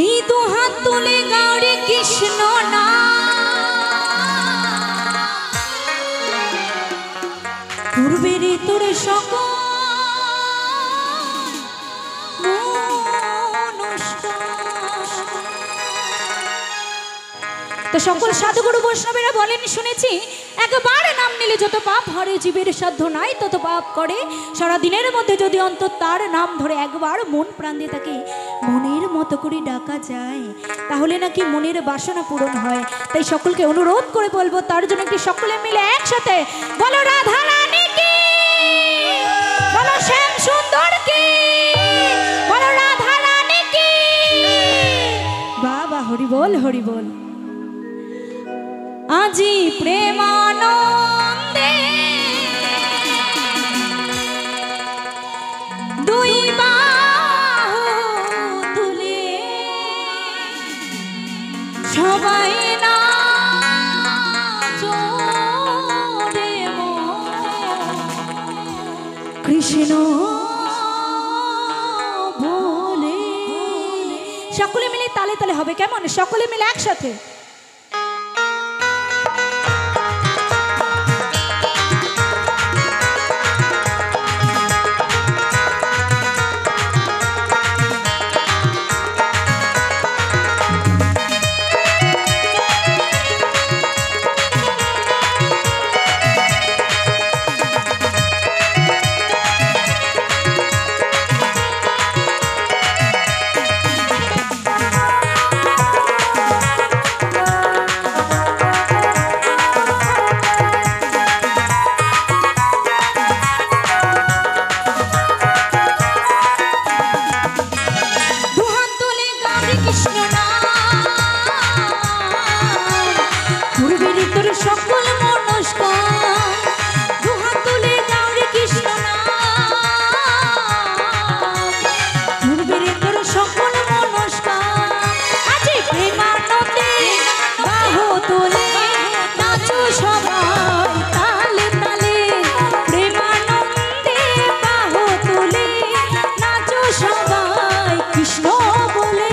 এই তো হাত তুলে গৌরী কৃষ্ণ না পূর্বের তোর সকল তো সকল সাধুগুরু বৈষ্ণবেরা বলেন শুনেছি একবার নাম নিলে যত পাপ হরে জীবের সাধ্য নাই তত পাপ করে সারা দিনের মধ্যে যদি অন্তত তার নাম ধরে একবার মন প্রাণ দিয়ে তাকে মনের মতো করে ডাকা যায় তাহলে নাকি মনের বাসনা পূরণ হয়। তাই সকলকে অনুরোধ করে বলবো তার জন্য একটি সকলে মিলে একসাথে বলো রাধা রানী কি, বলো শ্যাম সুন্দর কি, বলো রাধা রানী কি। বাবা হরি বল হরি বল। আজি প্রেমানন্দে দুই বাহু তুলে সবাই নাচো রে কৃষ্ণ বলে। সকলে মিলে তালে তালে হবে কেমন? সকলে মিলে একসাথে সকল মনস্কার দুহাত তুলে গৌরী কৃষ্ণ নাম পূর্বের তোর সকল মনস্কার আজি প্রেমানন্দে বাহু তুলে নাচো সবাই তালে তালে প্রেমানন্দে বাহু তুলে নাচো সবাই কৃষ্ণ বলে।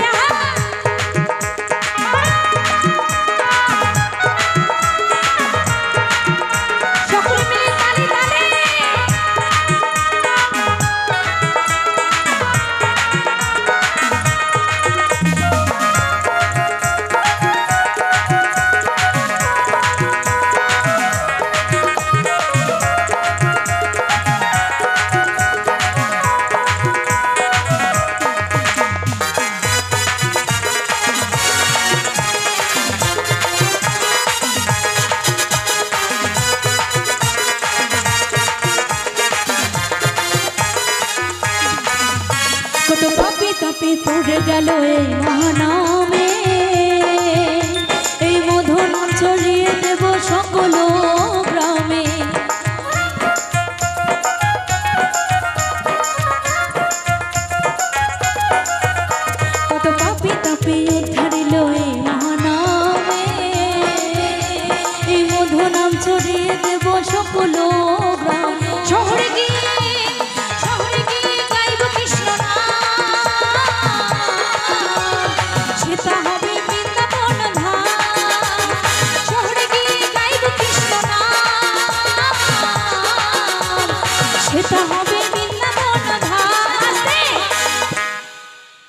কত পাপি তাপি পড়ে গেল এই মহানামে এই মধু নাম ছড়িয়ে দেব সকল গ্রামে। কত পাপি তাপি উদ্ধারিল এই মহানামে এই মধু নাম ছড়িয়ে দেব সকল গ্রাম। শহরে গিয়ে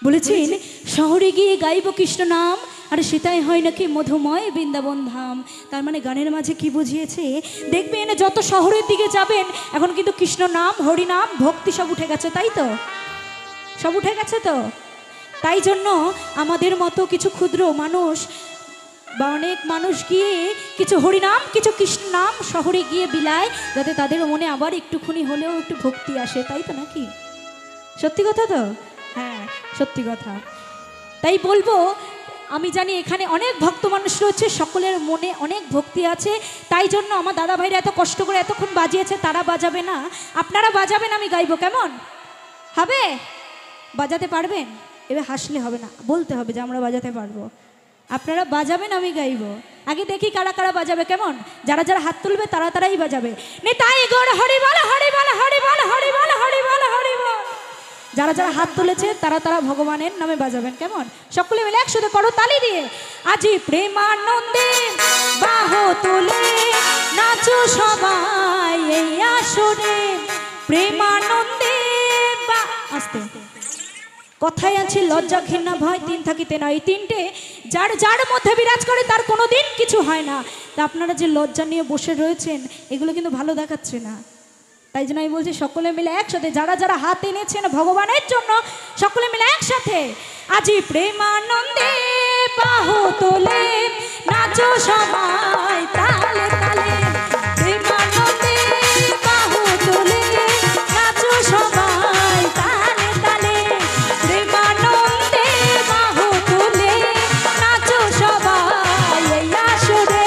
বলেছেন শহরে গিয়ে গাইব কৃষ্ণ নাম আর সেটাই হয় নাকি মধুময় বৃন্দাবন ধাম। তার মানে গানের মাঝে কি বুঝিয়েছে দেখবেন যত শহরের দিকে যাবেন এখন কিন্তু কৃষ্ণ নাম হরিনাম ভক্তি সব উঠে গেছে, তাই তো সব উঠে গেছে। তো তাই জন্য আমাদের মতো কিছু ক্ষুদ্র মানুষ বা অনেক মানুষ গিয়ে কিছু হরিনাম কিছু কৃষ্ণ নাম শহরে গিয়ে বিলায় যাতে তাদের মনে আবার একটুখানি হলেও একটু ভক্তি আসে, তাই তো নাকি? সত্যি কথা তো, হ্যাঁ সত্যি কথা। তাই বলবো আমি জানি এখানে অনেক ভক্ত মানুষ রয়েছে, সকলের মনে অনেক ভক্তি আছে, তাই জন্য আমার দাদা ভাইরা এত কষ্ট করে এতক্ষণ বাজিয়েছে, তারা বাজাবে না, আপনারা বাজাবেন, আমি গাইবো, কেমন হবে? বাজাতে পারবেন? এবার হাসলে হবে না, বলতে হবে যে আমরা বাজাতে পারবো। আপনারা বাজাবেন, আমি গাইবো। আগে দেখি কারা কারা বাজাবে, কেমন? যারা যারা হাত তুলবে তারা তারাই বাজাবে। নিতাই গৌর হরি বল হরি বল হরি বল হরি বল হরি বল হরি বল। যারা যারা হাত তুলেছে তারা তারা ভগবানের নামে বাজাবেন, কেমন? সকলে মিলে একসাথে করো তালি দিয়ে। আজি প্রেমানন্দে বাহু তুলে নাচো সবাই এই আসরে, প্রেমানন্দে আস্তে। কথায় আছে লজ্জা ঘৃণা ভয় তিন থাকিতে না, এই তিনটে যার যার মধ্যে বিরাজ করে তার কোনোদিন কিছু হয় না। তা আপনারা যে লজ্জা নিয়ে বসে রয়েছেন এগুলো কিন্তু ভালো দেখাচ্ছে না। তাই জন্য আমি বলছি সকলে মিলে একসাথে যারা যারা হাত এনেছেন ভগবানের জন্য সকলে মিলে একসাথে আজি প্রেমানন্দে বাহু তোলে নাচো সবাই তালে তালে, প্রেমানন্দে বাহু তোলে নাচো সবাই তালে তালে, প্রেমানন্দে বাহু তোলে নাচো সবাই এই আসরে।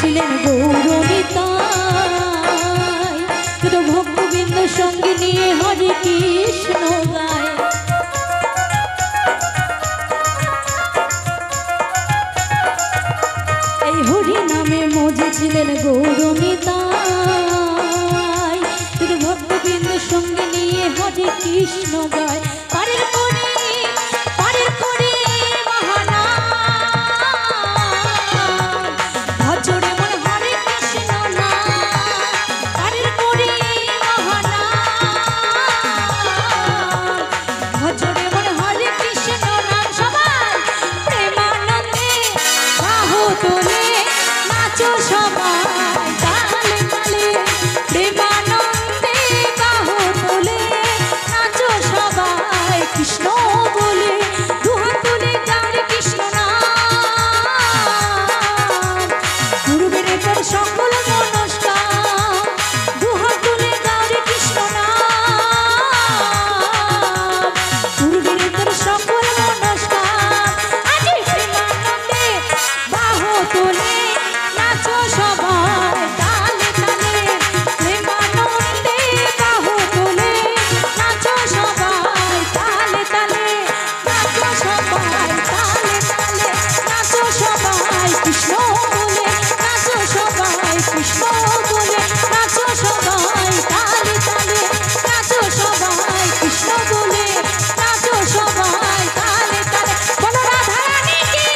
ছিলেন গৌরনিতাই, শুধু ভক্তবৃন্দ সঙ্গে নিয়ে হরে কৃষ্ণ গায়। এই হরি নামে মজে ছিলেন গৌরনিতাই, শুধু ভক্তবৃন্দ সঙ্গে নিয়ে হরে কৃষ্ণ গায়। পারের করে পারের করে মহানা ভজরে মন হরে কৃষ্ণ না, পারের করে মহানা ভজরে মন হরে কৃষ্ণ নাম। সবাই প্রেমানন্দে বাহু তোলে নাচো সবাই তালে তালে, প্রেমানন্দে বাহু তোলে নাচো সবাই কৃষ্ণ বলে, দুহাত তুলে গারে কৃষ্ণ নাম, পূর্বের তোর সকল মনস্কার, দুহাত তুলে গারে কৃষ্ণ নাম, পূর্বের তোর সকল মনস্কার। আজি প্রেমানন্দে বাহু তোলে নাচো সবাই তালে তালে, প্রেমানন্দে বাহু তোলে নাচো সবাই তালে তালে, নাচো সবাই তালে তালে, নাচো সবাই কৃষ্ণ বলে, নাচো সবাই কৃষ্ণ বলে, নাচো সবাই তালে তালে, নাচো সবাই কৃষ্ণ বলে, নাচো সবাই তালে তালে। বলো রাধা রানী কি,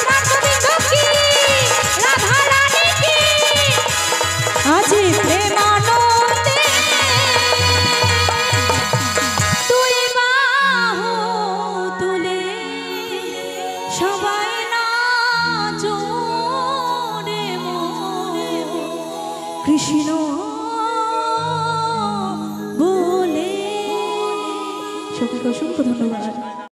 রাধা কি, রাধা রানী কি। আজি প্রেমানন্দে তুই বাহু তুলে সবাই নাচো রে মন কৃষ্ণ বলে। সকলকে অসংখ্য ধন্যবাদ।